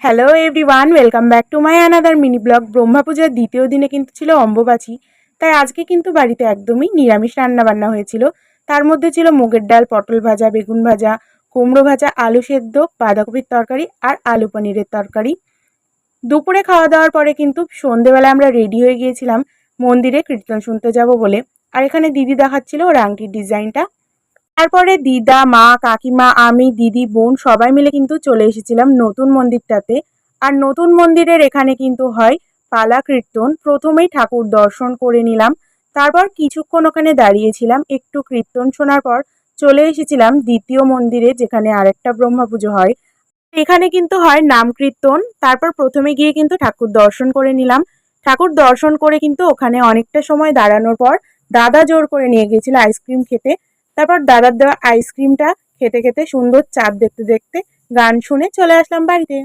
Hello everyone, welcome back to my another mini blog. Brahma পূজার দ্বিতীয় দিনে কিন্তু ছিল অম্বুবাচী, তাই আজকে কিন্তু বাড়িতে একদমই নিরামিষ রান্নাবান্না হয়েছিল। তার মধ্যে ছিল মুগের ডাল, পটল ভাজা, বেগুন ভাজা, কুমড়ো ভাজা, আলু সেদ্ধ, বাঁধাকপির তরকারি আর আলু পনিরের তরকারি। দুপুরে খাওয়া দাওয়ার পরে কিন্তু সন্ধেবেলা আমরা রেডি হয়ে গিয়েছিলাম মন্দিরে কীর্তন শুনতে যাব বলে। আর এখানে দিদি দেখাচ্ছিল ওর আংটির ডিজাইনটা। তারপরে দিদা, মা, কাকিমা, আমি, দিদি, বোন সবাই মিলে কিন্তু চলে এসেছিলাম নতুন মন্দিরটাতে। আর নতুন মন্দিরের এখানে কিন্তু হয় পালা কীর্তন। প্রথমেই ঠাকুর দর্শন করে নিলাম, তারপর কিছুক্ষণ ওখানে দাঁড়িয়েছিলাম। একটু কীর্তন শোনার পর চলে এসেছিলাম দ্বিতীয় মন্দিরে, যেখানে আরেকটা ব্রহ্মা পুজো হয়। এখানে কিন্তু হয় নাম কীর্তন। তারপর প্রথমে গিয়ে কিন্তু ঠাকুর দর্শন করে নিলাম। ঠাকুর দর্শন করে কিন্তু ওখানে অনেকটা সময় দাঁড়ানোর পর দাদা জোর করে নিয়ে গেছিল আইসক্রিম খেতে। তারপর দাদার দেওয়া আইসক্রিমটা খেতে খেতে, সুন্দর চাঁদ দেখতে দেখতে, গান শুনে চলে আসলাম বাড়িতে।